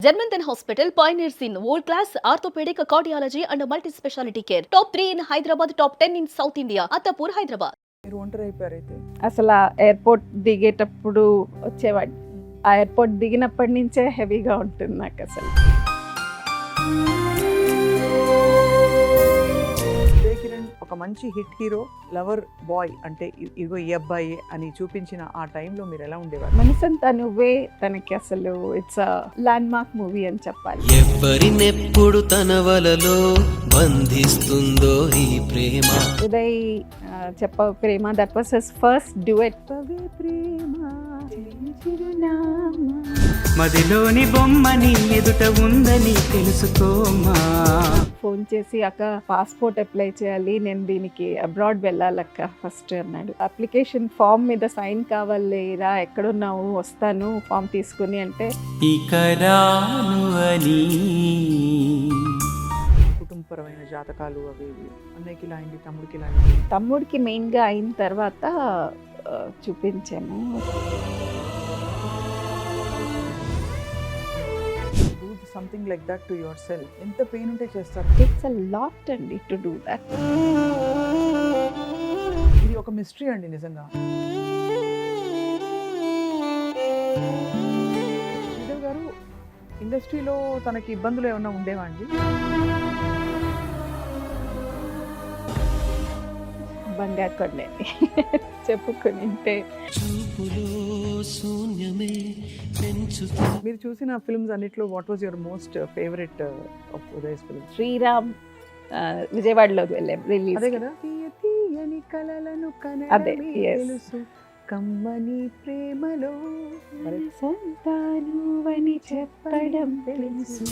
Janmanthan Hospital pioneers in world-class orthopedic, cardiology and multi-specialty care. Top 3 in Hyderabad, top 10 in South India. Attapur, Hyderabad. మీరు ఒంటరి అయిపోయారైతే అసలు ఆ airport దిగేటప్పుడు వచ్చేవాడు. ఆ ఎయిర్పోర్ట్ దిగినప్పటి నుంచే హెవీగా ఉంటుంది నాకు అసలు. ఉదయ్ కిరణ్ ఒక మంచి హిట్ హీరో, లవర్ బాయ్ అంటే ఇదిగో ఈ అబ్బాయి అని చూపించిన ఆ టైంలో మీరు ఎలా ఉండేవారు? మనసంతా నువ్వే తనకి అసలు ఇట్స్ ల్యాండ్ మార్క్ మూవీ అని చెప్పాలి. ఎవరినెప్పుడు తన వలలో బంధిస్తుందో ఈ ప్రేమ. ఉదయ్ చెప్ప ప్రేమ, that was his first duet. ప్రేమ మదిలోని బొమ్మని ఎదుట ఉందని తెలుసుకోమా. ఫోన్ చేసి అక్క పాస్పోర్ట్ అప్లై చేయాలి, నేను దీనికి అబ్రాడ్ వెళ్ళాలక్క ఫస్ట్ అన్నాడు. అప్లికేషన్ ఫామ్ మీద సైన్ కావాలి రా, ఎక్కడున్నావు వస్తాను ఫామ్ తీసుకుని అంటే ఇక రాను అని కుటుంబపరమైన జాతకాలు అవి ఇవి అన్నయ్యకి ఇలా అయింది, తమ్ముడికి ఇలా అయింది. తమ్ముడికి మెయిన్గా అయిన తర్వాత చూపించాను. Something like that to your self. ఎంత పెయిన్ ఉంటే చేస్తారు? ఇట్స్ అ లాట్ అండి టు డూ దట్. ఇది ఒక మిస్టరీ అండి నిజంగా. శ్రీదేవి గారు ఇండస్ట్రీలో తనకి ఇబ్బందులు ఏమన్నా ఉండేవా అండి? బంగారు కొండండి చెప్పుకుని ఉంటే. మీరు చూసిన ఫిల్మ్స్ అన్నిట్లో what was your most favourite of Uday's film? Sriram విజయవాడలో వెళ్ళాం రిలీజ్. అదే కదా, తీయని కలలను అదే, yes. తెలుసు కమ్మని ప్రేమలో సంతానువని చెప్పడం తెలుసు.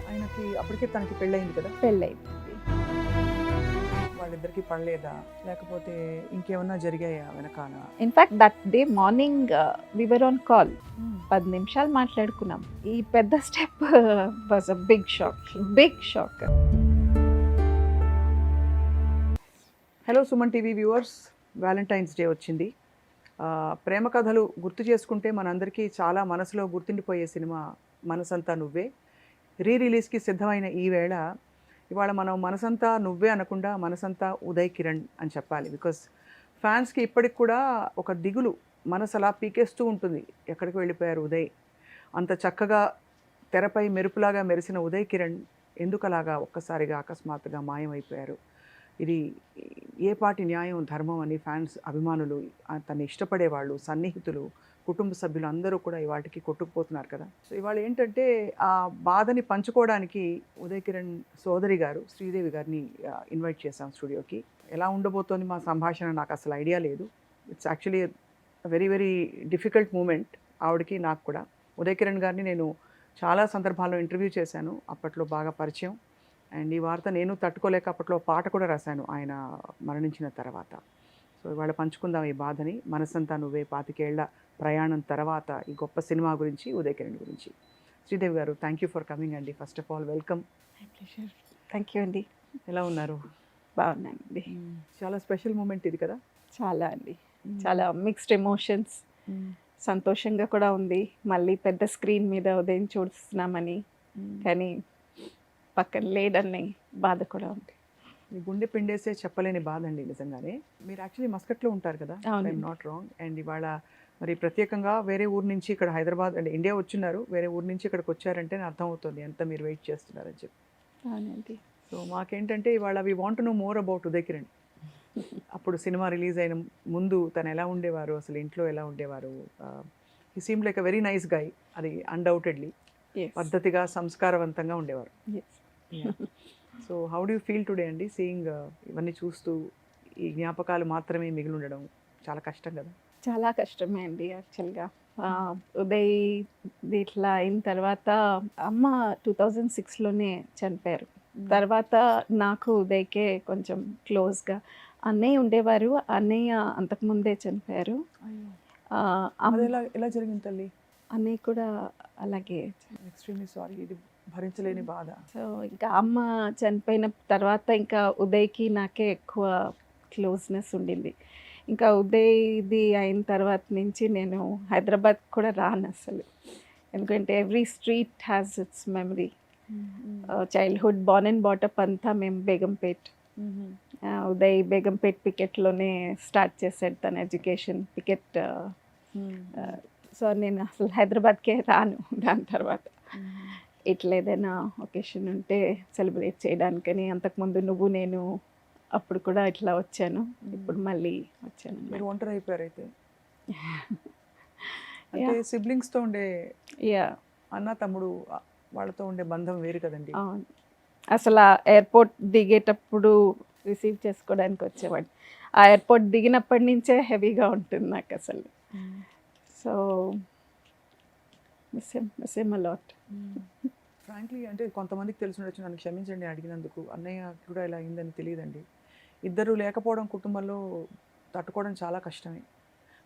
ఆయనకి అప్పటికే తనకి పెళ్ళయింది కదా, పెళ్ళైంది. వాళ్ళిద్దరికి పడలేదా లేకపోతే ఇంకేమన్నా జరిగాయా వెనకాల? In fact that day morning we were on call. 10 నిమిషాలు మాట్లాడుకున్నాం. ఈ పెద్ద step was a big shock. Hello Suman TV viewers, Valentine's day వచ్చింది. ప్రేమ కథలు గుర్తు చేసుకుంటే మనందరికీ చాలా మనసులో గుర్తుండిపోయే సినిమా మనసంతా నువ్వే. రిలీజ్కి సిద్ధమైన ఈ వేళ ఇవాళ మనం మనసంతా నువ్వే అనకుండా మనసంతా ఉదయ్ కిరణ్ అని చెప్పాలి. బికాస్ ఫ్యాన్స్కి ఇప్పటికి కూడా ఒక దిగులు, మనసు అలా పీకేస్తూ ఉంటుంది, ఎక్కడికి వెళ్ళిపోయారు ఉదయ్. అంత చక్కగా తెరపై మెరుపులాగా మెరిసిన ఉదయ్ కిరణ్ ఎందుకు అలాగా ఒక్కసారిగా అకస్మాత్తుగా మాయమైపోయారు? ఇది ఏ పాటి న్యాయం ధర్మం అని ఫ్యాన్స్, అభిమానులు, తను ఇష్టపడేవాళ్ళు, సన్నిహితులు, కుటుంబ సభ్యులు అందరూ కూడా ఇవాటికి కొట్టుకుపోతున్నారు కదా. సో ఇవాళ ఏంటంటే ఆ బాధని పంచుకోవడానికి ఉదయ్ కిరణ్ సోదరి గారు శ్రీదేవి గారిని ఇన్వైట్ చేశాం స్టూడియోకి. ఎలా ఉండబోతోంది మా సంభాషణ నాకు అసలు ఐడియా లేదు. It's actually very very difficult moment ఆవిడకి నాకు కూడా. ఉదయ్ కిరణ్ గారిని నేను చాలా సందర్భాల్లో ఇంటర్వ్యూ చేశాను, అప్పట్లో బాగా పరిచయం. అండ్ ఈ వార్త నేను తట్టుకోలేక అప్పట్లో పాట కూడా రాశాను ఆయన మరణించిన తర్వాత. సో ఇవాళ పంచుకుందాం ఈ బాధని. మనసంతా నువ్వే 25 ఏళ్ల ప్రయాణం తర్వాత ఈ గొప్ప సినిమా గురించి, ఉదయ్ కిరణ్ గురించి. శ్రీదేవి గారు, థ్యాంక్ యూ ఫర్ కమింగ్ అండి. First of all welcome. Thank you అండి. ఎలా ఉన్నారు? బాగున్నానండి. చాలా స్పెషల్ మూమెంట్ ఇది కదా. చాలా అండి, చాలా మిక్స్డ్ ఎమోషన్స్. సంతోషంగా కూడా ఉంది, మళ్ళీ పెద్ద స్క్రీన్ మీద ఉదయం చూస్తున్నామని, కానీ పక్కన లేడని బాధ కూడా ఉంది. మీ గుండె పిండేసే చెప్పలేని బాధ అండి నిజంగానే. మీరు యాక్చువల్లీ మస్కట్లో ఉంటారు కదా, ఐఎమ్ నాట్ రాంగ్. అండ్ ఇవాళ మరి ప్రత్యేకంగా వేరే ఊరు నుంచి ఇక్కడ హైదరాబాద్ అంటే ఇండియా వచ్చిన్నారు, వేరే ఊరు నుంచి ఇక్కడికి వచ్చారంటే అర్థం అవుతుంది ఎంత మీరు వెయిట్ చేస్తున్నారని చెప్పి. అవునండి. సో మాకేంటంటే ఇవాళ we want to know more about Uday Kiran. అప్పుడు సినిమా రిలీజ్ అయిన ముందు తను ఎలా ఉండేవారు, అసలు ఇంట్లో ఎలా ఉండేవారు? He seem like a very nice guy, అది అన్డౌటెడ్లీ. పద్ధతిగా సంస్కారవంతంగా ఉండేవారు. So how do you feel today అండి సీయింగ్ ఇవన్నీ చూస్తూ ఈ జ్ఞాపకాలు మాత్రమే మిగిలి ఉండడం? చాలా కష్టం కదా. చాలా కష్టమే అండి యాక్చువల్గా. ఉదయ్ ఇట్లా అయిన తర్వాత అమ్మ 2006లోనే చనిపోయారు. తర్వాత నాకు ఉదయ్కే కొంచెం క్లోజ్గా అన్నయ్య ఉండేవారు. అన్నయ్య అంతకుముందే చనిపోయారు. ఎలా జరిగింది తల్లి? అన్నయ్య కూడా అలాగే. ఎక్స్ట్రీమ్లీ సారీ, ఇది భరించలేని బాధ. సో ఇంకా అమ్మ చనిపోయిన తర్వాత ఇంకా ఉదయ్కి నాకే ఎక్కువ క్లోజ్నెస్ ఉండింది. ఇంకా ఉదయ్ది అయిన తర్వాత నుంచి నేను హైదరాబాద్ కూడా రాను అసలు. ఎందుకంటే every street has its memory. Childhood Born and బాటప్ అంతా మేము బేగంపేట్. ఉదయ్ బేగంపేట్ పికెట్లోనే స్టార్ట్ చేశాడు తన ఎడ్యుకేషన్ పికెట్. సో నేను అసలు హైదరాబాద్కే రాను దాని తర్వాత. ఇట్లా ఏదైనా ఒకేషన్ ఉంటే సెలబ్రేట్ చేయడానికని. అంతకుముందు నువ్వు నేను అప్పుడు కూడా ఇట్లా వచ్చాను, ఇప్పుడు మళ్ళీ వచ్చాను. మీరు ఒంటరి అయిపోయారు అయితే. అంటే సిబ్లింగ్స్తో ఉండే అన్న తమ్ముడు వాళ్ళతో ఉండే బంధం వేరు కదండి. అవును, అసలు ఆ ఎయిర్పోర్ట్ దిగేటప్పుడు రిసీవ్ చేసుకోవడానికి వచ్చేవాడు. ఆ ఎయిర్పోర్ట్ దిగినప్పటి నుంచే హెవీగా ఉంటుంది నాకు అసలు. So miss him a lot. Frankly అంటే కొంతమందికి తెలిసి ఉండొచ్చు, నన్ను క్షమించండి అడిగినందుకు. అన్నయ్యకి కూడా ఇలా అయిందని తెలియదండి. ఇద్దరు లేకపోవడం కుటుంబంలో తట్టుకోవడం చాలా కష్టమే.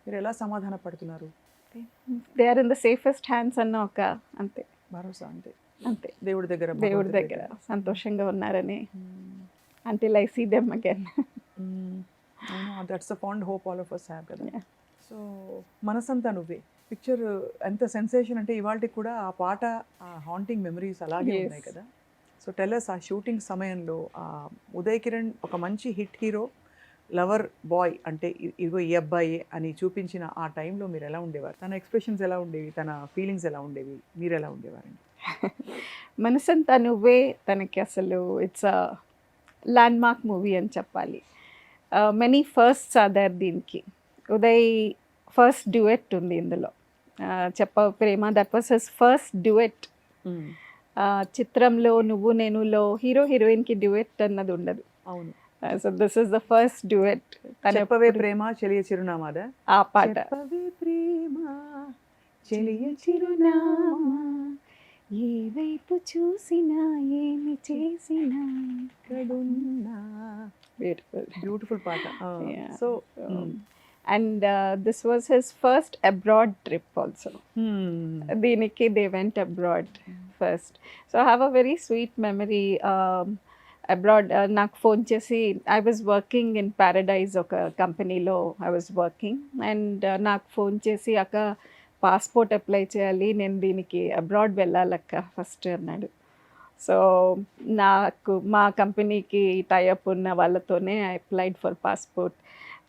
మీరు ఎలా సమాధాన పడుతున్నారు? They are in the safest hands అన్న ఒక అంతే భరోసా. అంతే అంతే దేవుడి దగ్గర సంతోషంగా ఉన్నారని. until I see them again. That's a fond hope all of us have కదా. సో మనసంతా నువ్వే పిక్చర్ ఎంత సెన్సేషన్ అంటే ఇవాళకి కూడా ఆ పాట, ఆ హాంటింగ్ మెమరీస్ అలాగే ఉన్నాయి కదా. సో టెల్లస్, ఆ షూటింగ్ సమయంలో ఉదయ్ కిరణ్ ఒక మంచి హిట్ హీరో, లవర్ బాయ్ అంటే ఇదిగో ఈ అబ్బాయి అని చూపించిన ఆ టైంలో మీరు ఎలా ఉండేవారు? తన ఎక్స్ప్రెషన్స్ ఎలా ఉండేవి, తన ఫీలింగ్స్ ఎలా ఉండేవి, మీరు ఎలా ఉండేవారండి? మనసంతా నువ్వే తనకి అసలు it's a land mark movie అని చెప్పాలి. మెనీ ఫస్ట్స్ ఆర్ దేర్ దీనికి. ఉదయ్ ఫస్ట్ డ్యూయెట్ ఉంది ఇందులో, చెప్ప ప్రేమ. That was his first duet. చిత్రంలో నువ్వు నేనులో హీరో హీరోయిన్కి డ్యూయెట్ అన్నది ఉండదు. అవును. So this is the first duet. చెప్పవే ప్రేమ చెలియ చిరునామాదా? ఆ పాట. చెప్పవే ప్రేమ చెలియ చిరునామా, ఏ వైపు చూసినా ఏమి చేసినా కడున్నా. బ్యూటిఫుల్ పాట. So and this was his first abroad trip also. Diniki they went abroad first. So I have a very sweet memory. Abroad నాకు ఫోన్ చేసి, I was working in Paradise ఒక కంపెనీలో I was working, and నాకు phone చేసి అక్క passport apply చేయాలి, నేను దీనికి అబ్రాడ్ వెళ్ళాలక్క ఫస్ట్ అన్నాడు. సో నాకు మా కంపెనీకి టైఅప్ ఉన్న వాళ్ళతోనే I applied for passport.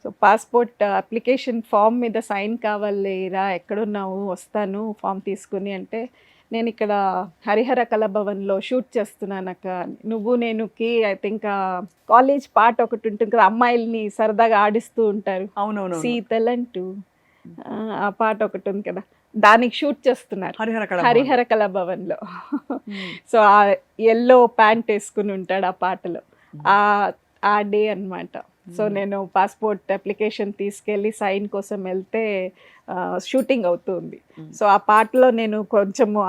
So passport application form మీద సైన్ కావాలి రా, ఎక్కడున్నావు, వస్తాను ఫామ్ తీసుకుని అంటే, నేను ఇక్కడ హరిహర కళాభవన్లో షూట్ చేస్తున్నానక్క. నువ్వు నేనుకి ఐ థింక్ కాలేజ్ పాట ఒకటి ఉంటుంది కదా, అమ్మాయిల్ని సరదాగా ఆడిస్తూ ఉంటారు. అవునవును. సీతలంటూ ఆ పాట ఒకటి ఉంది కదా, దానికి షూట్ చేస్తున్నారు హరిహర కళాభవన్లో. సో ఆ ఎల్లో ప్యాంట్ వేసుకుని ఉంటాడు ఆ పాటలో. ఆ డే అన్నమాట. సో నేను పాస్పోర్ట్ అప్లికేషన్ తీసుకెళ్ళి సైన్ కోసం వెళ్తే షూటింగ్ అవుతుంది. సో ఆ పాటలో నేను కొంచెము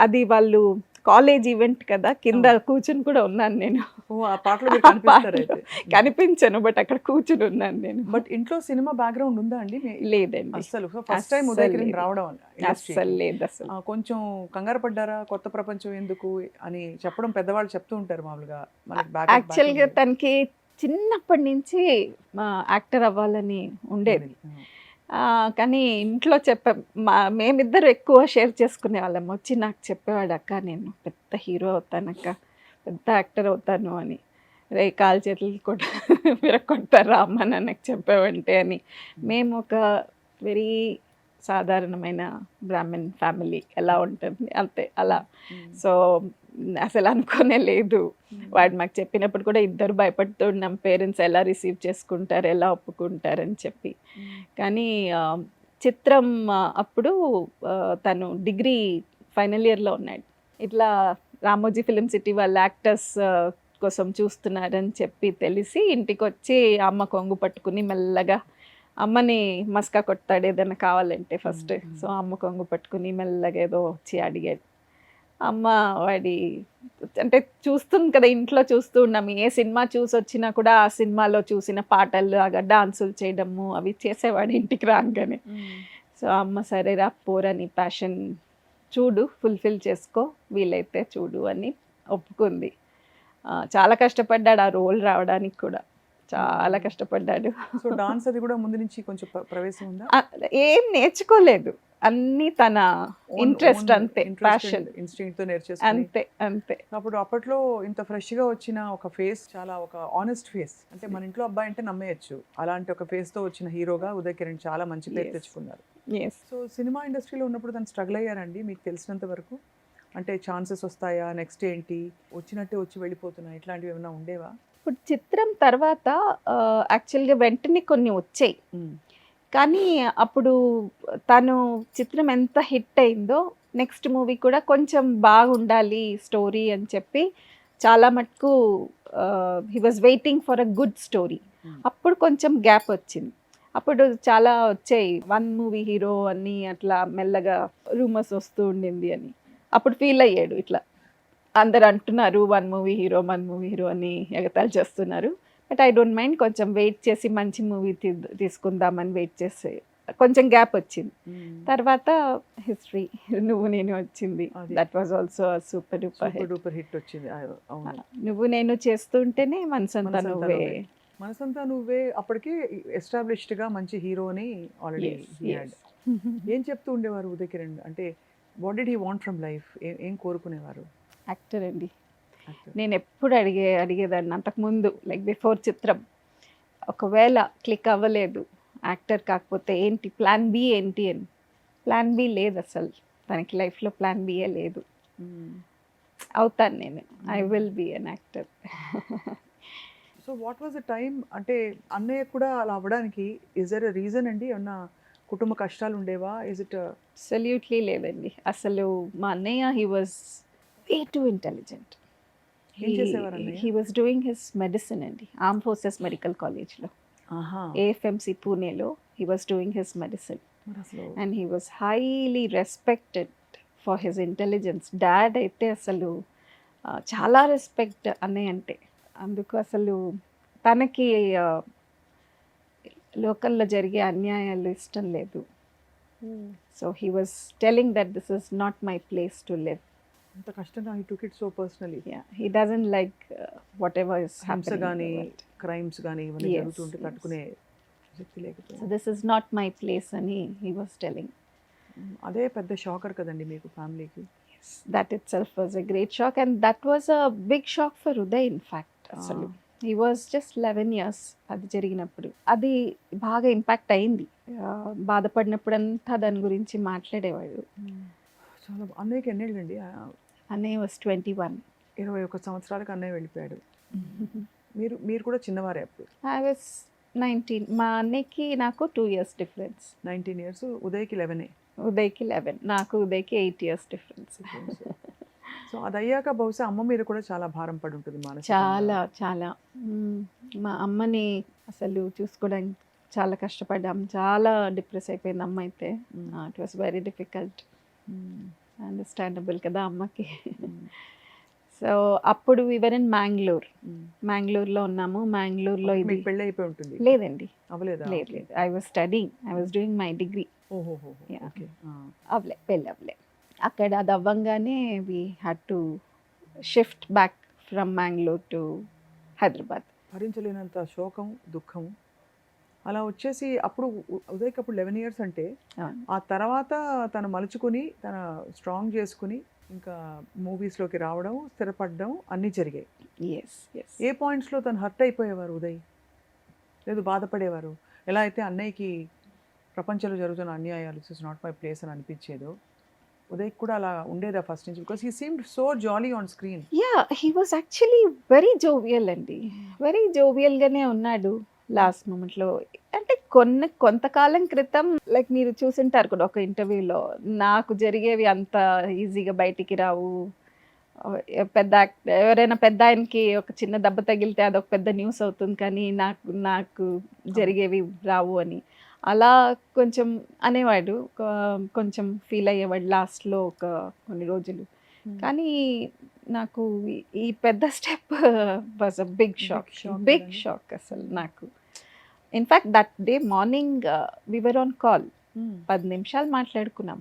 అది వాళ్ళు కాలేజ్ ఈవెంట్ కదా, కింద కూర్చుని కూడా ఉన్నాను నేను. కనిపించాను బట్ అక్కడ కూర్చుని ఉన్నాను నేను. బట్ ఇంట్లో సినిమా బ్యాక్గ్రౌండ్ ఉందా అండి? లేదండి, అసలు ఫస్ట్ టైం ఉదయ్ కిరణ్ రావడం అస్సలు లేదు. అసలు కొంచెం కంగారు పడ్డారా? కొత్త ప్రపంచం ఎందుకు అని చెప్పడం పెద్దవాళ్ళు చెప్తూ ఉంటారు మామూలుగా. యాక్చువల్గా తనకి చిన్నప్పటి నుంచి యాక్టర్ అవ్వాలని ఉండేది, కానీ ఇంట్లో మేమిద్దరు ఎక్కువ షేర్ చేసుకునే వాళ్ళం. వచ్చి నాకు చెప్పేవాడు, అక్క నేను పెద్ద హీరో అవుతానక్క, పెద్ద యాక్టర్ అవుతాను అని. రే కాలు చేతులు కూడా విరగొడతారా అమ్మ నాకు చెప్పేవంటే అని. మేము ఒక వెరీ సాధారణమైన బ్రాహ్మణ్ ఫ్యామిలీ ఎలా ఉంటుంది అంతే అలా. సో అసలు అనుకోనే లేదు. వాడు మాకు చెప్పినప్పుడు కూడా ఇద్దరు భయపడుతున్నాం, పేరెంట్స్ ఎలా రిసీవ్ చేసుకుంటారు, ఎలా ఒప్పుకుంటారని చెప్పి. కానీ చిత్రం అప్పుడు తను డిగ్రీ ఫైనల్ ఇయర్లో ఉన్నాడు. ఇట్లా రామోజీ ఫిలిం సిటీ వాళ్ళ యాక్టర్స్ కోసం చూస్తున్నారని చెప్పి తెలిసి ఇంటికి వచ్చి అమ్మ కొంగు పట్టుకుని మెల్లగా అమ్మని మస్కా కొట్టాడు ఏదైనా కావాలంటే ఫస్ట్. సో అమ్మ కొంగు పట్టుకుని మెల్లగా ఏదో వచ్చి అడిగాడు. అమ్మ వాడి అంటే చూస్తుంది కదా, ఇంట్లో చూస్తూ ఉన్నాము, ఏ సినిమా చూసి వచ్చినా కూడా ఆ సినిమాలో చూసిన పాటలు ఆ డాన్సులు చేయడము అవి చేసేవాడు ఇంటికి రాగానే. సో అమ్మ సరేరా పోరా, నీ ప్యాషన్ చూడు, ఫుల్ఫిల్ చేసుకో, వీలైతే చూడు అని ఒప్పుకుంది. చాలా కష్టపడ్డాడు ఆ రోల్ రావడానికి కూడా. చాలా కష్టపడ్డాడు. సో డాన్స్ అది కూడా ముందు నుంచి కొంచెం ప్రవేశం ఉందా? ఏం నేర్చుకోలేదు, అన్నీ తన ఇంట్రెస్ట్, అంతే, ప్యాషన్, ఇన్స్టింక్ట్ తో నేర్చేసుకుని అంతే అంతే. అప్పుడు అప్పట్లో ఇంత ఫ్రెష్ గా వచ్చిన ఒక ఫేస్, చాలా ఒక ఆనెస్ట్ ఫేస్, అంటే మన ఇంట్లో అబ్బాయి అంటే నమ్మేయచ్చు, అలాంటి ఒక ఫేస్ తో వచ్చిన హీరోగా ఉదయ్ కిరణ్ చాలా మంచి పేరు Yes. తెచ్చుకున్నారు. ఎస్. సో సినిమా ఇండస్ట్రీలో ఉన్నప్పుడు తను స్ట్రగుల్ అయ్యారండి మీకు తెలిసినంత వరకు? అంటే ఛాన్సెస్ వస్తాయా, నెక్స్ట్ ఏంటి, వచ్చినట్టే వచ్చి వెళ్ళిపోతున్నాయి, ఇట్లాంటివి ఏమైనా ఉండేవా? ఇప్పుడు చిత్రం తర్వాత యాక్చువల్గా వెంటనే కొన్ని వచ్చాయి, కానీ అప్పుడు తను చిత్రం ఎంత హిట్ అయిందో నెక్స్ట్ మూవీ కూడా కొంచెం బాగుండాలి స్టోరీ అని చెప్పి చాలా మటుకు he was waiting for a good story. అప్పుడు కొంచెం గ్యాప్ వచ్చింది. అప్పుడు చాలా వచ్చాయి, 1 మూవీ హీరో అని అట్లా మెల్లగా రూమర్స్ వస్తూ ఉండింది అని. అప్పుడు ఫీల్ అయ్యాడు, ఇట్లా అందరు అంటున్నారు 1 మూవీ హీరో అని ఎగతాళి చేస్తున్నారు. బట్ ఐ డోంట్ మైండ్, కొంచెం వెయిట్ చేసి మంచి మూవీ తీసుకుందామని వెయిట్ చేసి కొంచెం గ్యాప్ వచ్చింది. తర్వాత హిస్టరీ, నువ్వు నేను వచ్చింది, అది. That was also super super duper hit వచ్చింది. అవును, నువ్వు నేను చేస్తుంటేనే మనసంతా మనసంతా నువ్వే. నువ్వే. మనసంతా నువ్వే అప్పటికి ఎస్టాబ్లిష్డ్ గా మంచి హీరోని ఆల్రెడీ. Yes. ఏం చెప్తూ ఉండేవారు ఉదయ్ కిరణ్? అంటే what did he want from life? ఏం కోరుకునేవారు? యాక్టర్ అండి. Actor. నేను ఎప్పుడు అడిగేదాన్ని అంతకుముందు, లైక్ బిఫోర్ చిత్రం, ఒకవేళ క్లిక్ అవ్వలేదు యాక్టర్ కాకపోతే ఏంటి ప్లాన్ బి ఏంటి అని. ప్లాన్ బి లేదు అసలు తనకి లైఫ్లో, ప్లాన్ బియే లేదు. అవుతాను నేను, I will be an actor. So what was the time? అంటే అన్నయ్య కూడా అలా అవ్వడానికి ఇస్ దర్ ఎ రీజన్ అండి? ఏమన్నా కుటుంబ కష్టాలు ఉండేవా? ఇస్ ఇట్ అబ్సల్యూట్లీ లేదండి. అసలు మా అన్నయ్య, he was way to intelligent. ఏం చేసేవారు అన్నయ్య? He was doing his medicine అండి, ఆర్మ్ ఫోర్సెస్ మెడికల్ కాలేజ్లో, AFMC పూణేలో he was doing his medicine. మరి అసలు and he was highly respected for his intelligence. Dad అయితే అసలు చాలా రెస్పెక్ట్ అన్నయ్య అంటే. అందుకు అసలు తనకి లోకల్లో జరిగే అన్యాయాలు ఇష్టం లేదు. So he was telling that this is not my place to live. అంత కష్టంగా he took it so personally. He doesn't like what ever is హింస కానీ హ్యాపెనింగ్. క్రైమ్స్ కానీ ఇవన్నీ Yes, జరుగుతుంటే yes. తట్టుకునే శక్తి లేకపోతే. So this is not my place అని హీ వాజ్ టెలింగ్. అదే పెద్ద షాకర్ కదండి మీకు ఫ్యామిలీకి. That itself was a great shock, and that was a big shock for Uday, in fact. అసలు he was just 11 years అది జరిగినప్పుడు. అది బాగా ఇంపాక్ట్ అయింది. బాధపడినప్పుడంతా దాని గురించి మాట్లాడేవాడు. చాలా. అన్నయ్యకి ఎన్నేళ్ళండి? అన్నయ్య వాజ్ 21. 21 సంవత్సరాలకు అన్నయ్య వెళ్ళిపోయాడు. మీరు కూడా చిన్నవారే అప్పుడు? I was 19. మా అన్నయ్యకి నాకు 2 years డిఫరెన్స్. 19 years. ఉదయ్కి 11. ఉదయ్కి 11, నాకు ఉదయ్కి 8 years డిఫరెన్స్. సో అది అయ్యాక బహుశా అమ్మ మీద కూడా చాలా భారం పడి ఉంటుంది మానసికంగా. చాలా చాలా. మా అమ్మని అసలు చూసుకోవడానికి చాలా కష్టపడ్డాం. చాలా డిప్రెస్ అయిపోయింది అమ్మ అయితే. It was very difficult. Understandable కదా అమ్మకి. సో అప్పుడు వివర్ ఇన్ మ్యాంగ్లూర్లో ఉన్నాము. మ్యాంగ్లూర్లో ఇది మీకు పెళ్ళి అయిపోయి ఉంటుంది? లేదండి, అవ్వలేదా? లేదు. I was studying, I was doing my degree. ఓహో. Yeah. ఓకే. అవలే, పెళ్ళి అవ్వలే. అక్కడ అది అవ్వంగానే we had to shift back from Mangalore to Hyderabad. భరించలేనంత శోకం, దుఃఖం అలా వచ్చేసి అప్పుడు ఉదయ్కి అప్పుడు 11 years అంటే అవును. ఆ తర్వాత తను మలుచుకుని తన స్ట్రాంగ్ చేసుకుని ఇంకా మూవీస్లోకి రావడం, స్థిరపడడం అన్నీ జరిగాయి. Yes yes. ఏ పాయింట్స్లో తను హర్ట్ అయిపోయేవారు ఉదయ్? లేదు బాధపడేవారు? ఎలా అయితే అన్నయ్యకి ప్రపంచంలో జరుగుతున్న అన్యాయాలు ఇట్స్ నాట్ మై ప్లేస్ అని అనిపించేదో ఉదయ్ కూడా అలా ఉండేదా ఫస్ట్ నుంచి? Because he seemed so jolly on screen. Yeah, he was actually very jovial అండి. వెరీ జోవియల్గానే ఉన్నాడు లాస్ట్ మూమెంట్లో. అంటే కొంతకాలం క్రితం, లైక్ మీరు చూసింటారు కూడా ఒక ఇంటర్వ్యూలో, నాకు జరిగేవి అంత ఈజీగా బయటికి రావు, ఎవరైనా పెద్ద ఆయనకి ఒక చిన్న దెబ్బ తగిలితే అదొక పెద్ద న్యూస్ అవుతుంది, కానీ నాకు జరిగేవి రావు అని అలా కొంచెం అనేవాడు. కొంచెం ఫీల్ అయ్యేవాడు లాస్ట్లో ఒక కొన్ని రోజులు. కానీ నాకు ఈ పెద్ద step was a big shock అసలు నాకు. In fact that day morning we were on call. 10 నిమిషాలు మాట్లాడుకున్నాం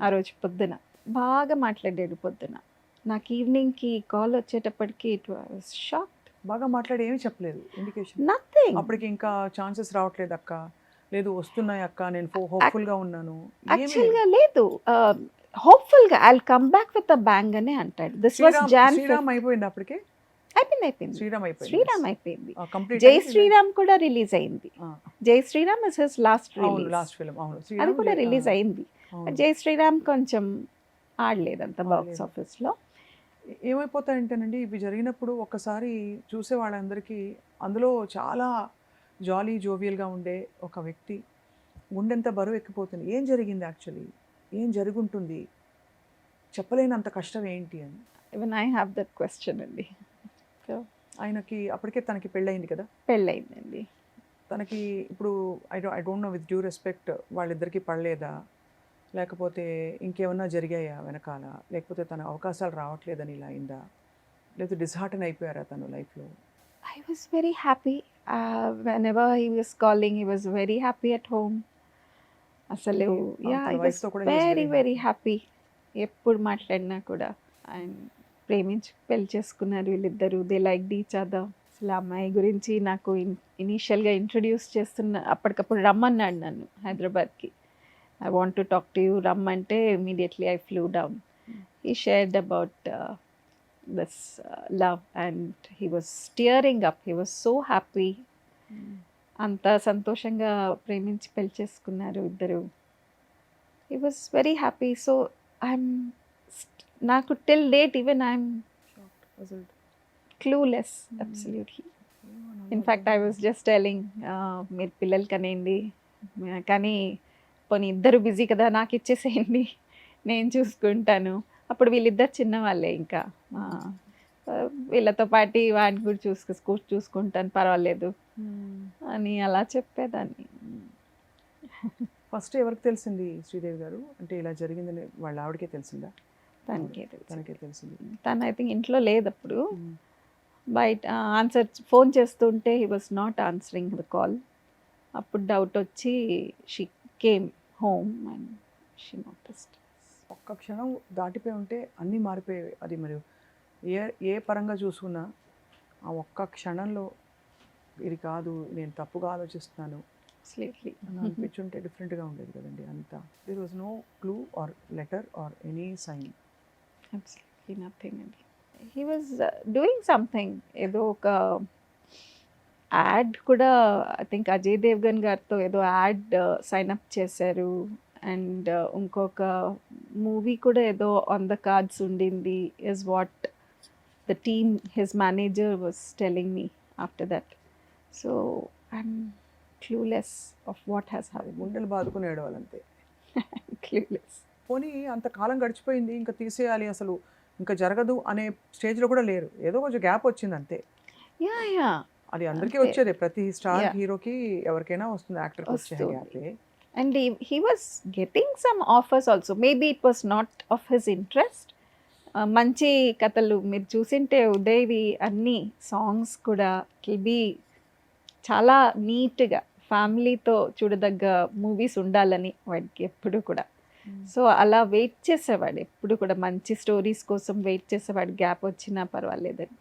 ఆ రోజు పొద్దున. బాగా మాట్లాడాడు పొద్దున. నాకు ఈవినింగ్కి కాల్ వచ్చేటప్పటికి ఇట్ వాజ్ షాక్డ్. బాగా మాట్లాడి ఏమీ చెప్పలేదు ఇండికేషన్. నథింగ్. అప్పటికి ఇంకా ఛాన్సెస్ రావట్లేదు అక్క, లేదు వస్తున్నాయి అక్క, నేను హోప్ఫుల్గా ఉన్నాను, ఏమీ లేదు. యాక్చువల్గా లేదు, హోప్ఫుల్గా I come back with a bang అనే అంటాడు. This was John. శ్రీరామ్ అయిపోయింది అప్పటికే. అయిపోయింది. శ్రీరామ్ అయిపోయింది. శ్రీరామ్ అయిపోయింది. కంప్లీట్ జై శ్రీరామ్ కూడా రిలీజ్ అయింది. జై శ్రీరామ్ ఇస్ హిస్ లాస్ట్ అవును, రిలీజ్. Last film. అవును, అది శ్రీరామ్ కూడా రిలీజ్ అయింది. అవును. జై శ్రీరామ్ కొంచెం ఆడలేదంత బాక్స్ ఆడలేదు. ఆఫీస్లో. ఏమైపోతాయంటేనండి ఇవి జరిగినప్పుడు ఒక్కసారి చూసే వాళ్ళందరికీ అందులో చాలా జాలీ జోవియల్గా ఉండే ఒక వ్యక్తి గుండెంత బరువు ఎక్కిపోతుంది. ఏం జరిగింది యాక్చువల్లీ, ఏం జరుగుంటుంది, చెప్పలేనంత కష్టం ఏంటి అని. Even I have that question అండి. సో ఆయనకి అప్పటికే తనకి పెళ్ళయింది కదా. పెళ్ళయిందండి. తనకి ఇప్పుడు I don't know, with due respect, వాళ్ళిద్దరికీ పడలేదా, లేకపోతే ఇంకేమన్నా జరిగాయా వెనకాల, లేకపోతే తన అవకాశాలు రావట్లేదని ఇలా అయిందా, లేకపోతే డిస్హార్టన్ అయిపోయారా తను లైఫ్లో? I was very happy. Whenever he was calling, he was very happy at home. అసలు తన I was wife తో కూడా he was very very very happy. ఎప్పుడు మాట్లాడినా కూడా ఆయన ప్రేమించి పెళ్లి చేసుకున్నారు వీళ్ళిద్దరు. They like each other. అసలు ఆ అమ్మాయి గురించి నాకు ఇనీషియల్గా ఇంట్రడ్యూస్ చేస్తున్న అప్పటికప్పుడు రమ్మన్నాడు నన్ను హైదరాబాద్కి. I want to talk to you, రమ్మంటే immediately I flew down. He shared about this love and he was tearing up. He was so happy. అంత సంతోషంగా ప్రేమించి పెళ్లి చేసుకున్నారు ఇద్దరు. He was very happy. So నాకు till date even I'm clueless absolutely. In fact I was just telling మీరు పిల్లలు కనేయండి, కానీ పోనీ ఇద్దరు బిజీ కదా, నాకు ఇచ్చేసేయండి, నేను చూసుకుంటాను. అప్పుడు వీళ్ళిద్దరు చిన్నవాళ్ళే ఇంకా, వీళ్ళతో పాటు వాడిని కూడా చూసుకుంటాను పర్వాలేదు అని అలా చెప్పేదాన్ని. ఫస్ట్ ఎవరికి తెలిసింది శ్రీదేవి గారు అంటే ఇలా జరిగిందని? వాళ్ళ ఆవిడకే తెలిసిందా? తనకే తెలిసింది. తను ఐ థింక్ ఇంట్లో లేదు అప్పుడు. బయట ఫోన్ చేస్తుంటే he was not answering the call. అప్పుడు డౌట్ వచ్చి she came home and she noticed. ఒక్క క్షణం దాటిపోయి ఉంటే అన్నీ మారిపోయేవి. అది మరి ఏ పరంగా చూసుకున్నా ఆ ఒక్క క్షణంలో ఇది కాదు, నేను తప్పుగా ఆలోచిస్తున్నాను అని అనిపించుంటే డిఫరెంట్గా ఉండేది కదండి అంతా. There was no clue or letter or any sign. Absolutely nothing అండి. He was doing something. ఏదో ఒక యాడ్ కూడా ఐ థింక్ అజయ్ దేవ్గన్ గారితో ఏదో యాడ్ సైన్ అప్ చేశారు. అండ్ ఇంకొక మూవీ కూడా ఏదో ఆన్ ద కార్డ్స్ ఉండింది is what the team his manager was telling me after that. So I'm clueless of what has happened. గుండెలు బాదుకుని ఏడవాలంతే. క్లూలెస్. పోనీ అంతకాలం గడిచిపోయింది, ఇంకా తీసేయాలి, అసలు ఇంకా జరగదు అనే స్టేజ్లో కూడా లేరు. ఏదో కొంచెం గ్యాప్ వచ్చింది అంతే. యా అది అందరికీ అంతే. వచ్చేదే, ప్రతి స్టార్ Yeah. హీరోకి ఎవరికైనా వస్తుంది, యాక్టర్కి వచ్చే వస్తుంది. గ్యాపే. And he was getting some offers also. Maybe it was not of his interest. మంచి కథలు మీరు చూసింటే ఉదయ్వి అన్ని సాంగ్స్ కూడా ఇట్ బి చాలా నీట్గా ఫ్యామిలీతో చూడదగ్గ మూవీస్ ఉండాలని వాడికి ఎప్పుడు కూడా. సో అలా వెయిట్ చేసేవాడు ఎప్పుడు కూడా, మంచి స్టోరీస్ కోసం వెయిట్ చేసేవాడు, గ్యాప్ వచ్చినా పర్వాలేదని.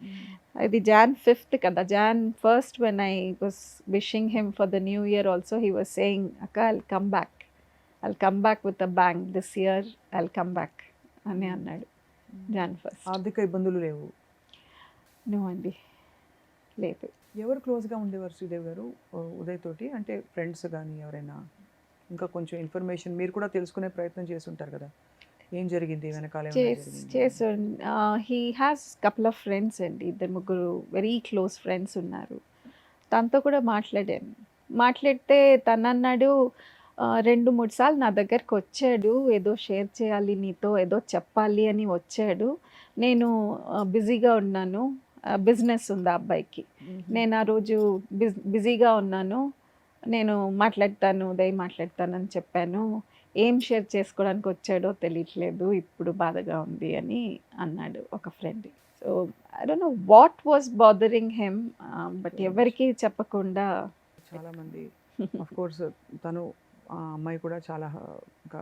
ఇది Jan 5th కదా, Jan 1st when I was wishing him for the new year also, he was saying, Akka, I'll come back with a bang this year, I'll come back అని అన్నాడు Jan 1st. ఆర్థిక ఇబ్బందులు లేవు? No అండి, లేదు. ఎవరు క్లోజ్గా ఉండేవారు శ్రీదేవి గారు ఉదయ్ తోటి? అంటే ఫ్రెండ్స్ కానీ ఎవరైనా? ఇంకా కొంచెం ఇన్ఫర్మేషన్ మీరు కూడా తెలుసుకునే ప్రయత్నం చేసి ఉంటారు కదా, ఏం జరిగింది వెనకాల? He has couple of friends అండి, ఇద్దరు ముగ్గురు వెరీ క్లోజ్ ఫ్రెండ్స్ ఉన్నారు. తనతో కూడా మాట్లాడితే తను అన్నాడు 2-3 సార్లు నా దగ్గరకు వచ్చాడు, ఏదో షేర్ చేయాలి నీతో, ఏదో చెప్పాలి అని వచ్చాడు. నేను బిజీగా ఉన్నాను, బిజినెస్ ఉంది ఆ అబ్బాయికి, నేను ఆ రోజు బిజీగా ఉన్నాను, నేను ఉదయ్ మాట్లాడతానని చెప్పాను, ఏం షేర్ చేసుకోవడానికి వచ్చాడో తెలియట్లేదు, ఇప్పుడు బాధగా ఉంది అని అన్నాడు ఒక friend. So I don't know what was bothering him, but ఎవరికి చెప్పకుండా చాలామంది ఆఫ్ కోర్స్ తను ఆ అమ్మాయి కూడా చాలా ఇంకా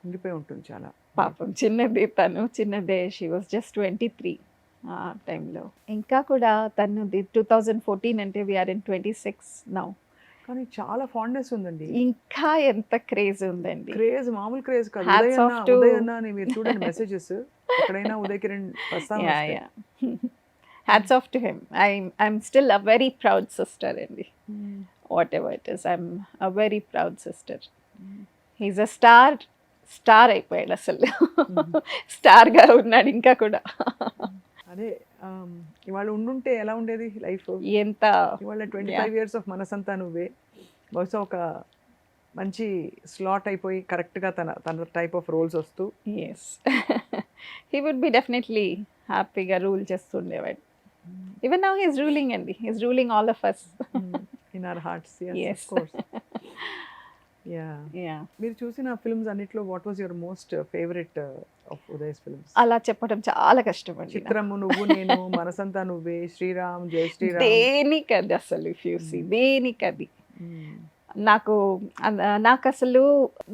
కుంగిపోయి ఉంటుంది చాలా. పాపం చిన్నదే, షీ వాజ్ జస్ట్ 23. ఆ టైంలో. ఇంకా కూడా తనది 2014 అంటే వీఆర్ ఇన్ 26 నౌ. కానీ చాలా ఫాండ్నెస్ ఉందండి. ఇంకా ఎంత క్రేజ్ ఉందండి. క్రేజ్ మామూలు క్రేజ్ కాదు. Hats off to- ఉదయ్ అన్న అని మీరు చూడండి మెసేజెస్ ఎక్కడైనా ఉదయ్ కిరణ్ ప్రస్తావన Yeah, వస్తే. yeah. Hats off to him. I'm still a very proud sister అండి. Whatever it is, I'm a very proud sister. He's a star అయిపోయాడు అసలు. స్టార్గా ఉన్నాడు ఇంకా కూడా. అదే ఇవాళ ఉండుంటే ఎలా ఉండేది లైఫ్? ఎంత ఇవాళ 25 years ఆఫ్ మనసంతా నువ్వే బహుశా ఒక మంచి స్లాట్ అయిపోయి కరెక్ట్గా తన టైప్ ఆఫ్ రోల్స్ వస్తూ as he would be definitely హ్యాపీగా రూల్ చేస్తుండేవాడు. ఈవెన్ నౌ హీస్ రూలింగ్ అండి. He's ruling all of us. In our hearts. Yes. Yeah మీరు చూసిన ఫిల్మ్స్ అన్నిట్లో what was your most favourite of Uday's films? అలా చెప్పడం చాలా కష్టం అండి. చిత్రము, నువ్వు నేను, మనసంతా నువ్వే, శ్రీరామ్, జై శ్రీరామ్. దేనికది అసలు ఇఫ్ యూ సీ దేనికది. నాకు అసలు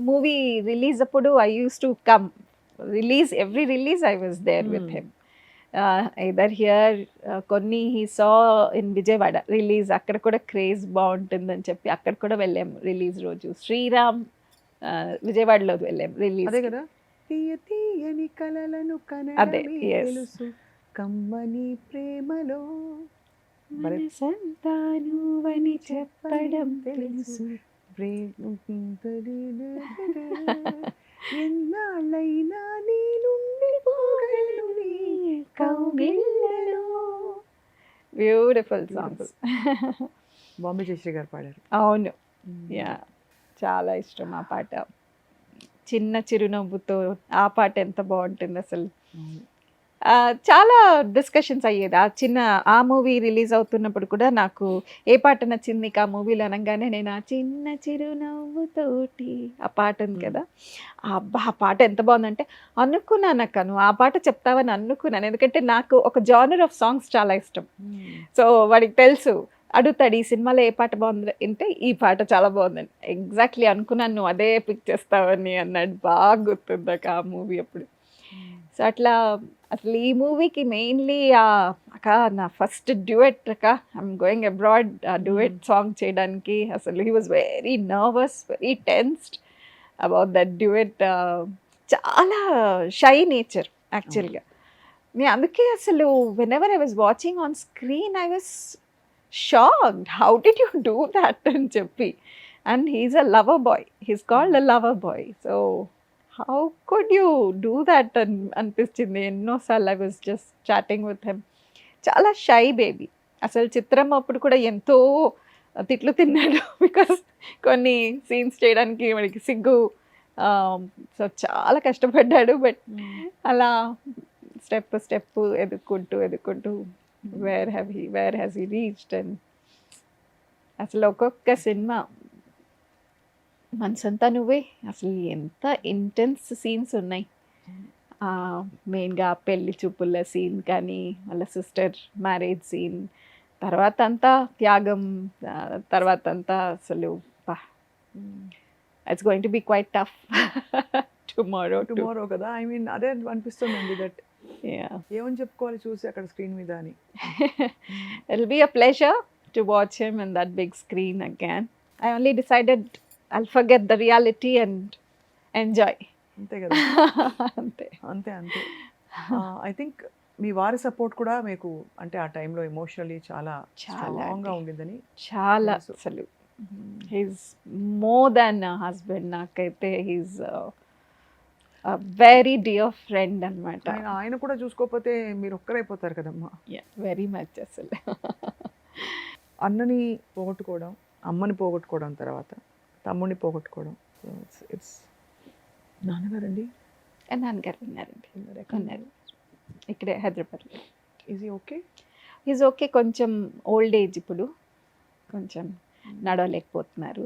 మూవీ రిలీజ్ అప్పుడు I use to come every release I was there with him. Either here కొన్ని he saw in Vijayawada release, అక్కడ కూడా క్రేజ్ బాగుంటుందని చెప్పి అక్కడ కూడా వెళ్ళాము రిలీజ్ రోజు. శ్రీరామ్ విజయవాడలో వెళ్ళాము రిలీజ్. అదే కదా, తీయ తీయని కలలను అదే, కనడమే yes. తెలుసు కమ్మని ప్రేమలో మనసంతానువని చెప్పడం తెలుసు. ఎన్నాళ్ళైనా నీ నుండి పోగలను నీ కౌగిళ్ళలో. Beautiful songs. బాంబే జయశ్రీ గారు పాడారు. అవును, యా చాలా ఇష్టం ఆ పాట. చిన్న చిరునవ్వుతో ఆ పాట ఎంత బాగుంటుంది అసలు. చాలా డిస్కషన్స్ అయ్యేది ఆ మూవీ రిలీజ్ అవుతున్నప్పుడు కూడా. నాకు ఏ పాట నచ్చింది నీకు ఆ మూవీలో అనగానే నేను ఆ చిన్న చిరునవ్వుతోటి ఆ పాట ఉంది కదా, అబ్బా ఆ పాట ఎంత బాగుందంటే అనుకున్నాను అక్క నువ్వు ఆ పాట చెప్తావని అనుకున్నాను. ఎందుకంటే నాకు ఒక జానర్ ఆఫ్ సాంగ్స్ చాలా ఇష్టం. సో వాడికి తెలుసు, అడుగుతాడు ఈ సినిమాలో ఏ పాట బాగుంది అంటే ఈ పాట చాలా బాగుందని. ఎగ్జాక్ట్లీ అనుకున్నాను నువ్వు అదే పిక్ చేస్తావని అన్నాడు. బాగా గుర్తుంది ఆ మూవీ అప్పుడు. సో అట్లా అసలు ఈ మూవీకి మెయిన్లీ అక్క నా ఫస్ట్ డ్యూయెట్ అక్క, I'm going abroad duet song చేయడానికి. అసలు he was very nervous, very tensed about that duet. చాలా షై నేచర్ యాక్చువల్గా. నేను అందుకే అసలు when ever I was watching on screen I was shocked, how did you do that అని చెప్పి. And he's a lover boy, he's called a lover boy. So how could you do that అనిపించింది ఎన్నోసార్లు. I was just chatting with him. చాలా shy baby. అసలు చిత్రం అప్పుడు కూడా ఎంతో తిట్లు తిన్నాడు బికాస్ కొన్ని సీన్స్ చేయడానికి వాడికి సిగ్గు. సో చాలా కష్టపడ్డాడు. బట్ అలా స్టెప్ ఎదుక్కుంటూ where has he reached. And అసలు ఒక్కొక్క సినిమా మనసంతా నువ్వే అసలు ఎంత ఇంటెన్స్ సీన్స్ ఉన్నాయి. మెయిన్గా పెళ్లి చూపుల సీన్ కానీ, వాళ్ళ సిస్టర్ మ్యారేజ్ సీన్, తర్వాత అంతా త్యాగం, తర్వాత అంతా అసలు it's going to be quite tough tomorrow కదా. ఐ మీన్ అదే అనిపిస్తుందండి. దట్ ఏమని చెప్పుకోవాలి చూసి అక్కడ స్క్రీన్ మీద అని. It'll be a pleasure to watch him in that big screen again. I only decided I'll forget the reality and enjoy. అంతే కదా. అంతే. అంతే ఐ థింక్ మీ వారి సపోర్ట్ కూడా మీకు అంటే ఆ టైంలో ఎమోషనల్లీ చాలా స్ట్రాంగ్గా ఉండిందని. చాలా అసలు హీస్ మోర్ దాన్ హస్బెండ్. నాకైతే హీస్ వెరీ డియర్ ఫ్రెండ్ అనమాట. ఆయన కూడా చూసుకోకపోతే మీరు ఒక్కరైపోతారు కదమ్మా. వెరీ మచ్ అసలు. అన్నని పోగొట్టుకోవడం, అమ్మని పోగొట్టుకోవడం, తర్వాత తమ్ముడిని పోగొట్టుకోవడం. ఇట్స్ నాన్నగారండి. నాన్నగారు ఉన్నారండి, ఉన్నారు ఇక్కడే హైదరాబాద్లో. Is okay? Is okay. కొంచెం ఓల్డ్ ఏజ్ ఇప్పుడు, కొంచెం నడవలేకపోతున్నారు.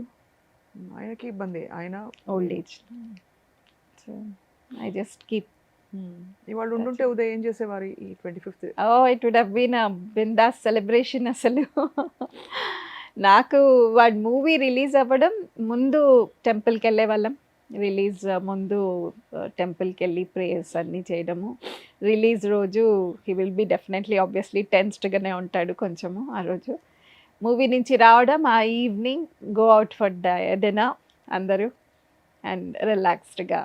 ఆయనకి ఇబ్బంది, ఆయన old age. So I just keep. ఇవాళ ఉండుంటే ఉదయం ఏం చేసేవారు ఈ 25th? It would have been a bindaas celebration అసలు. నాకు వాడి మూవీ రిలీజ్ అవ్వడం ముందు టెంపుల్కి వెళ్ళే వాళ్ళం. రిలీజ్ ముందు టెంపుల్కి వెళ్ళి ప్రేయర్స్ అన్నీ చేయడము, రిలీజ్ రోజు he will be definitely obviously టెన్స్డ్గానే ఉంటాడు కొంచెము ఆ రోజు. మూవీ నుంచి రావడం, ఆ evening go out for dinner అందరూ అండ్ రిలాక్స్డ్గా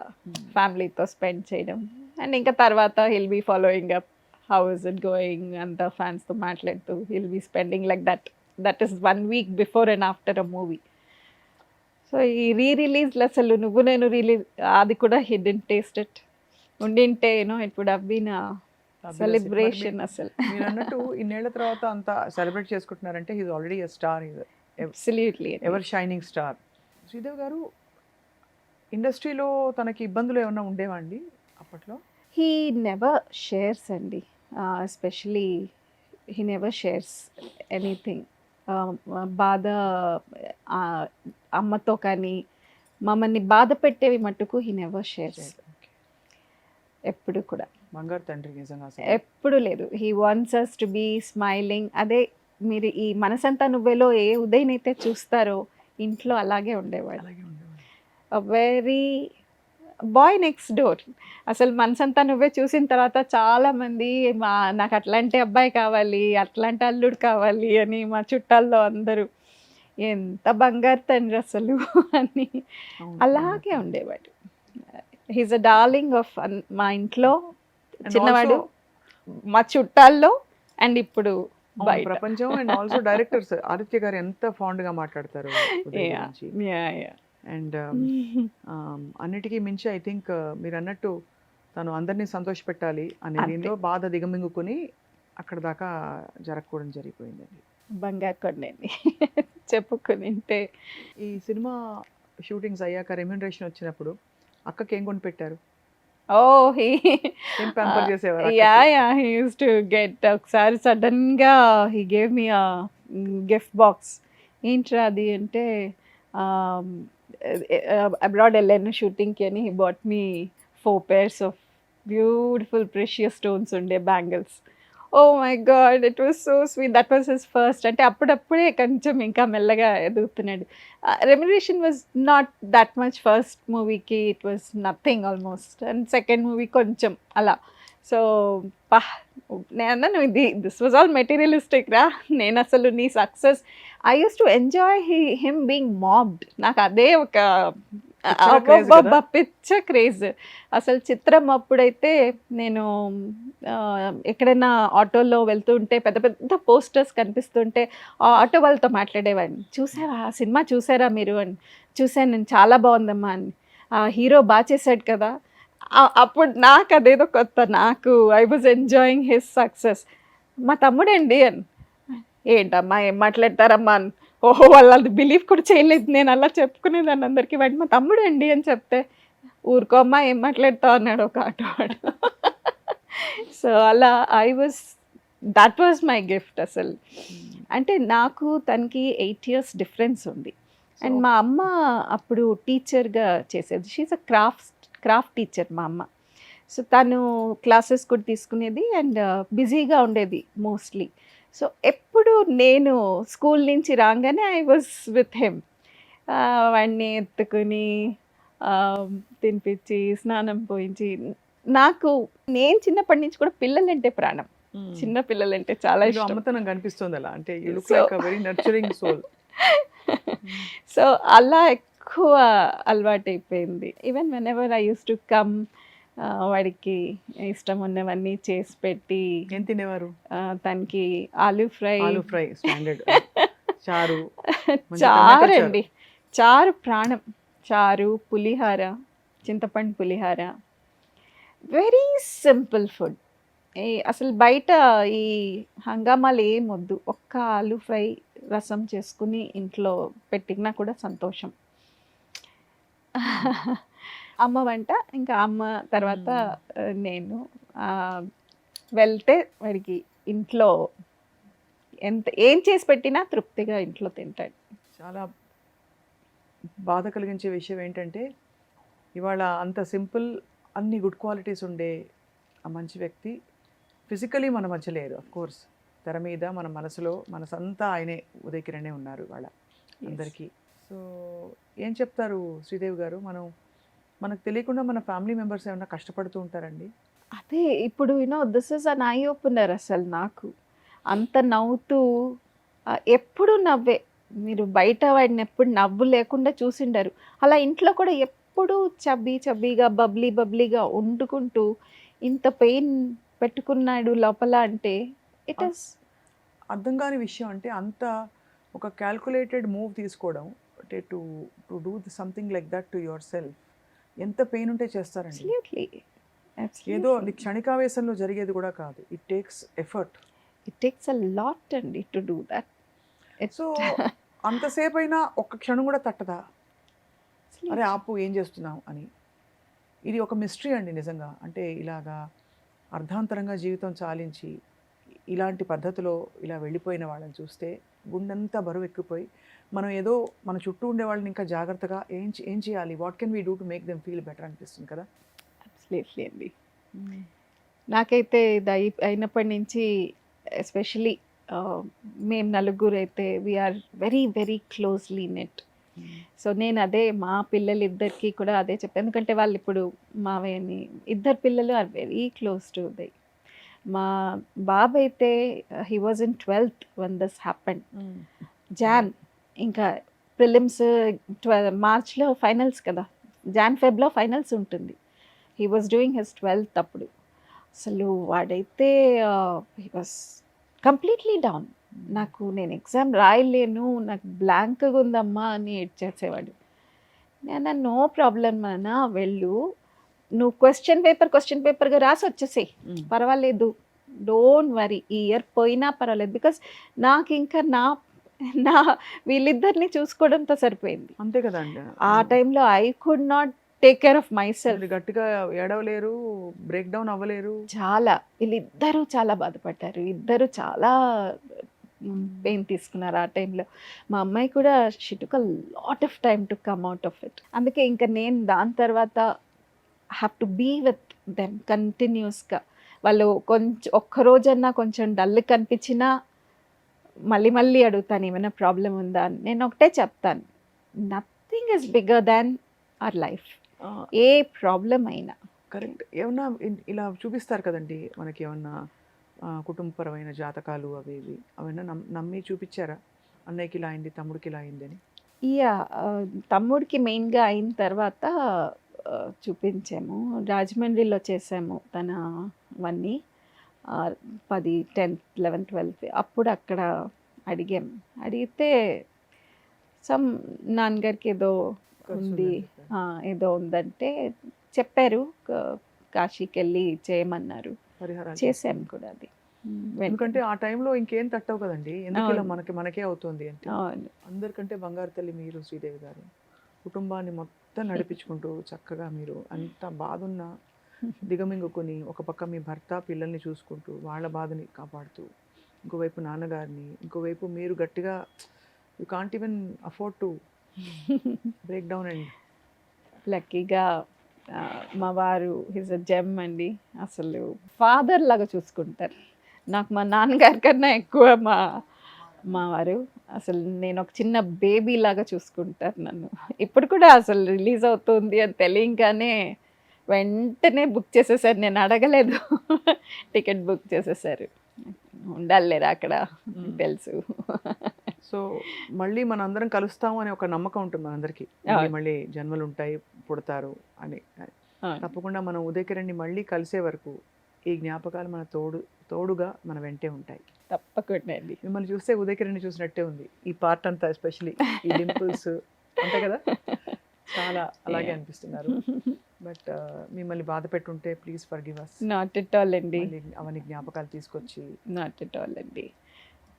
ఫ్యామిలీతో స్పెండ్ చేయడం. అండ్ ఇంకా తర్వాత he'll be following up how is it going, అంత ఫ్యాన్స్తో మాట్లాడుతూ he'll be spending like that is 1 week before and after a movie. So ఈ రిలీజ్లు అసలు నువ్వు నేను రిలీజ్ అది కూడా హి డిడ్ంట్ టేస్ట్ ఇట్. ఉండింటే it would have been celebration అసలు. మీరు అన్నట్టు ఇన్నేళ్ల తర్వాత అంత సెలబ్రేట్ చేసుకుంటున్నారంటే he's already a star, absolutely ever shining star. Sridevi గారు ఇండస్ట్రీలో తనకి ఇబ్బందులు ఏమైనా ఉండేవా అండి అప్పట్లో? హీ నెవర్ షేర్స్ అండి, especially he never shares anything. బాధ అమ్మతో కానీ మమ్మల్ని బాధ పెట్టేవి మట్టుకు హీ నెవర్ షేర్స్. ఎప్పుడు కూడా బంగారు తండ్రి నిజంగా అసలు. ఎప్పుడు లేదు. He wants us to be smiling. అదే మీరు ఈ మనసంతా నువ్వేలో ఏ ఉదయం అయితే చూస్తారో ఇంట్లో అలాగే ఉండేవాడు. అలాగే ఉండేవాడు. Very boy next door. అసలు మనసంతా నువ్వే చూసిన తర్వాత చాలామంది నాకు అట్లాంటి అబ్బాయి కావాలి, అట్లాంటి అల్లుడు కావాలి అని మా చుట్టాల్లో అందరూ ఎంత బంగారు తండ్రి అసలు అని అలాగే ఉండేవాడు. హీస్ అ డార్లింగ్ ఆఫ్ మా ఇంట్లో చిన్నవాడు, మా చుట్టాల్లో అండ్ ఇప్పుడు బయట ప్రపంచం. అండ్ ఆల్సో డైరెక్టర్స్ ఆదిత్య గారు ఎంత ఫాండ్ గా మాట్లాడతారు అండ్ అన్నిటికీ మించి ఐ థింక్ మీరు అన్నట్టు తను అందరినీ సంతోష పెట్టాలి అనే దీనిలో బాధ దిగమింగుకొని అక్కడ దాకా జరగకూడదు జరిగిపోయిందండి. బంగారు కొండండి చెప్పుకునింటే. ఈ సినిమా షూటింగ్స్ అయ్యాక రెమ్యూనరేషన్ వచ్చినప్పుడు అక్కకి ఏం కొని పెట్టారు? ఏం ప్యాంపర్ చేసేవారు? హీ యూస్ టు గెట్ ఒకసారి సడన్గా he gave me gift box. ఏంట్రా అది అంటే అబ్రాడ్ వెళ్ళాను షూటింగ్కి అని he bought me 4 pairs of beautiful precious stones ఉండే bangles. Oh my god, it was so sweet. That was his first. అంటే అప్పుడప్పుడే కొంచెం ఇంకా మెల్లగా ఎదుగుతున్నాడు. Remuneration was not that much. First మూవీకి it was nothing almost, and second movie కొంచెం అలా. సో నేను అన్నాను దిస్ వాజ్ ఆల్ మెటీరియలిస్టిక్ రా. నేను అసలు నీ success I use to enjoy him being mobbed. నాకు అదే ఒక పిచ్చ క్రేజ్ అసలు. చిత్రం అప్పుడైతే నేను ఎక్కడైనా ఆటోలో వెళ్తూ ఉంటే పెద్ద పెద్ద పోస్టర్స్ కనిపిస్తుంటే ఆ ఆటో వాళ్ళతో మాట్లాడేవాడిని, చూసారా సినిమా చూసారా మీరు అని. చూసాను నేను, చాలా బాగుందమ్మా అని. ఆ హీరో బాగా చేశాడు కదా. అప్పుడు నాకు అదేదో కొత్త. నాకు I was enjoying his success. మా తమ్ముడండి అని. ఏంటమ్మా ఏం మాట్లాడతారమ్మా అని. ఓహో, వాళ్ళు అది బిలీవ్ కూడా చేయలేదు. నేను అలా చెప్పుకునేదాన్ని అందరికీ. వాడి మా తమ్ముడు అండి అని చెప్తే ఊరుకోమ్మా ఏం మాట్లాడతావు అన్నాడు ఒక ఆటోవాడు. సో అలా దట్ వాజ్ మై గిఫ్ట్ అసలు. అంటే నాకు తనకి 8 years డిఫరెన్స్ ఉంది. అండ్ మా అమ్మ అప్పుడు టీచర్గా చేసేది. షీఈస్ అ క్రాఫ్ట్ టీచర్ మా అమ్మ. సో తను క్లాసెస్ కూడా తీసుకునేది అండ్ బిజీగా ఉండేది మోస్ట్లీ. సో ఎప్పుడు నేను స్కూల్ నుంచి రాగానే ఐ వాజ్ విత్ హిమ్. వాడిని ఎత్తుకుని తినిపించి స్నానం పోయించి. నేను చిన్నప్పటి నుంచి కూడా పిల్లలంటే ప్రాణం. చిన్న పిల్లలంటే చాలా ఇష్టం. అమ్మతనం కనిపిస్తుంది అలా. అంటే you look like a very nurturing soul. So అలా ఎక్కువ అలవాటు అయిపోయింది. Even when ever I use to come, వాడికి ఇష్టం ఉన్నవన్నీ చేసి పెట్టి. ఏం తినేవారు? తనకి ఆలూ ఫ్రై స్టాండర్డ్. చారు అండి, చారు ప్రాణం. చారు, పులిహార, చింతపండు పులిహార, వెరీ సింపుల్ ఫుడ్. అసలు బయట ఈ హంగామాలు ఏం వద్దు. ఒక్క ఆలూ ఫ్రై రసం చేసుకుని ఇంట్లో పెట్టినా కూడా సంతోషం. అమ్మ వంట, ఇంకా అమ్మ తర్వాత నేను. వెళ్తే వాడికి ఇంట్లో ఏం చేసి పెట్టినా తృప్తిగా ఇంట్లో తింటాడు. చాలా బాధ కలిగించే విషయం ఏంటంటే ఇవాళ అంత సింపుల్, అన్ని గుడ్ క్వాలిటీస్ ఉండే ఆ మంచి వ్యక్తి ఫిజికలీ మన మధ్య లేరు. అఫ్ కోర్స్ తెర మీద మన మనసంతా ఆయనే, ఉదయ్ కిరణే ఉన్నారు ఇవాళ అందరికీ. సో ఏం చెప్తారు శ్రీదేవి గారు? మనం మనకు తెలియకుండా మన ఫ్యామిలీ మెంబర్స్ ఏమైనా కష్టపడుతూ ఉంటారండి? అదే ఇప్పుడు this is an eye opener అసలు నాకు. అంత నవ్వుతూ ఎప్పుడు నవ్వే. మీరు బయట వాడిని ఎప్పుడు నవ్వు లేకుండా చూసిండరు. అలా ఇంట్లో కూడా ఎప్పుడు చబ్బీగా బబ్లీగా వండుకుంటూ ఇంత పెయిన్ పెట్టుకున్నాడు లోపల అంటే ఇట్ ఈస్ అర్థం కాని విషయం అంటే అంత ఒక క్యాల్కులేటెడ్ మూవ్ తీసుకోవడం అంటే to do something like that to your self ఎంత పెయిన్ ఉంటే చేస్తారండి. ఏదో అది క్షణికావేశంలో జరిగేది కూడా కాదు. It takes effort. It takes a lot అండి టు డూ దట్. సో అంతసేపు అయినా ఒక్క క్షణం కూడా తట్టదా? అరే ఆపు, ఏం చేస్తున్నావు అని. ఇది ఒక మిస్టరీ అండి నిజంగా. అంటే ఇలాగా అర్ధాంతరంగా జీవితం చాలించి ఇలాంటి పద్ధతిలో ఇలా వెళ్ళిపోయిన వాళ్ళని చూస్తే గుండెంతా బరువు ఎక్కిపోయి మనం ఏదో మన చుట్టూ ఉండే వాళ్ళని ఇంకా జాగ్రత్తగా ఏం చేయాలి, what can we do to make them feel better అనిపిస్తుంది కదా. అబ్సల్యూట్లీ అండి. నాకైతే ఇది అయినప్పటి నుంచి ఎస్పెషలీ మేము నలుగురు అయితే we are very very closely knit. సో నేను అదే మా పిల్లలిద్దరికి కూడా అదే చెప్పాను. ఎందుకంటే వాళ్ళు ఇప్పుడు మావయ్యని ఇద్దరు పిల్లలు are very close to they. మా బాబు అయితే he was in 12th when this happened. Jan ఇంకా ప్రిలిమ్స్ మార్చ్లో ఫైనల్స్ కదా, ఫెబ్లో ఫైనల్స్ ఉంటుంది. He was doing his 12th అప్పుడు. అసలు వాడైతే హీ వాజ్ కంప్లీట్లీ డౌన్. నేను ఎగ్జామ్ రాయలేను, నాకు బ్లాంక్గా ఉందమ్మా అని ఏడ్చేసేవాడు. నేను నో ప్రాబ్లం అన్నా, వెళ్ళు, నువ్వు క్వశ్చన్ పేపర్గా రాసి వచ్చేసేయి, పర్వాలేదు, డోంట్ వరీ, ఈ ఇయర్ పోయినా పర్వాలేదు. బికాస్ నాకు ఇంకా నా వీళ్ళిద్దరిని చూసుకోవడంతో సరిపోయింది. అంతే కదండి. ఆ టైంలో I could not take care of my self. గట్టిగా ఏడవలేరు, బ్రేక్ డౌన్ అవ్వలేరు. చాలా వీళ్ళిద్దరూ చాలా బాధపడ్డారు. ఇద్దరు చాలా పెయిన్ తీసుకున్నారు ఆ టైంలో. మా అమ్మాయి కూడా she took a lot of time to come out of it. అందుకే ఇంకా నేను దాని తర్వాత have to be with them కంటిన్యూస్గా. వాళ్ళు ఒక్కరోజన్నా కొంచెం డల్ కనిపించినా మళ్ళీ అడుగుతాను ఏమైనా ప్రాబ్లం ఉందా అని. నేను ఒకటే చెప్తాను, nothing is bigger than our life. A problem అయినా కరెక్ట్. ఏమన్నా ఇలా చూపిస్తారు కదండి మనకి, ఏమన్నా కుటుంబపరమైన జాతకాలు అవి ఇవి అవన్నీ నమ్మి చూపించారా? అన్నయ్యకి ఇలా అయింది, తమ్ముడికి ఇలా అయింది అని. తమ్ముడికి మెయిన్గా అయిన తర్వాత చూపించాము. రాజమండ్రిలో చేసాము తన అవన్నీ 10, 10th, 11th, 12th అప్పుడు అక్కడ అడిగితే నాన్నగారికి ఏదో ఉందంటే చెప్పారు, కాశీకి వెళ్ళి చేయమన్నారు. చేసాము కూడా అది. ఎందుకంటే ఆ టైంలో ఇంకేం తట్టవు కదండి, ఎందుకు ఇలా మనకే అవుతుంది అంటే. అందరికంటే బంగారు తల్లి మీరు శ్రీదేవి గారు. కుటుంబాన్ని మొత్తం నడిపించుకుంటూ చక్కగా మీరు అంత బాధున్నా దిగమింగుకొని ఒక పక్క మీ భర్త పిల్లల్ని చూసుకుంటూ వాళ్ళ బాధని కాపాడుతూ, ఇంకోవైపు నాన్నగారిని, ఇంకోవైపు మీరు గట్టిగా you can't even afford to break down అండి. లక్కీగా మా వారు హిజ్ అ జెమ్ అండి. అసలు ఫాదర్ లాగా చూసుకుంటారు. నాకు మా నాన్నగారి కన్నా ఎక్కువ మా వారు. అసలు నేను ఒక చిన్న బేబీ లాగా చూసుకుంటారు నన్ను. ఇప్పుడు కూడా అసలు రిలీజ్ అవుతుంది అని తెలియగానే వెంటనే బుక్ చేసేసారు. నేను అడగలేదు, టికెట్ బుక్ చేసేసారు. ఉండాలిలేరా అక్కడ, తెలుసు. సో మళ్ళీ మన అందరం కలుస్తాము అనే ఒక నమ్మకం ఉంటుంది మనందరికీ. మళ్ళీ జన్మలు ఉంటాయి, పుడతారు అని. తప్పకుండా మనం ఉదయకిరణ్ని మళ్ళీ కలిసే వరకు ఈ జ్ఞాపకాలు మన తోడుగా మన వెంటే ఉంటాయి. తప్పకుండా అండి. మిమ్మల్ని చూస్తే ఉదయకిరణ్ని చూసినట్టే ఉంది ఈ పార్ట్ అంతా, ఎస్పెషలీ ఈ డింపుల్స్ అంతే కదా, చాలా అలాగే అనిపిస్తున్నారు. బట్ మిమ్మల్ని బాధ పెట్టుంటే please forgive us. Not at all అండి. అవన్నీ జ్ఞాపకాలు తీసుకొచ్చి. నాట్ ఎట్ ఆల్ అండి.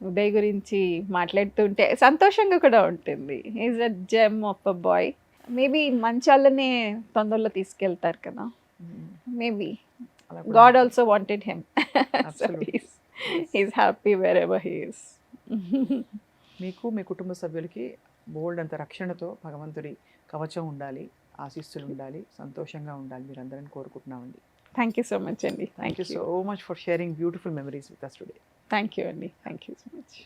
ఉదయ్ గురించి మాట్లాడుతుంటే సంతోషంగా కూడా ఉంటుంది. Is a gem of a boy. Maybe మంచి వాళ్ళనే తొందరలో తీసుకెళ్తారు కదా, maybe god also wanted him. He's happy where ever he is. మీకు మీ కుటుంబ సభ్యులకి బోల్డ్ అంత రక్షణతో భగవంతుడి కవచం ఉండాలి, ఆశీస్సులు ఉండాలి, సంతోషంగా ఉండాలి మీరందరిని కోరుకుంటున్నామండి. థ్యాంక్ యూ సో మచ్ అండి. Thank you so much for sharing beautiful memories with us today. Thank you అండి. Thank you so much.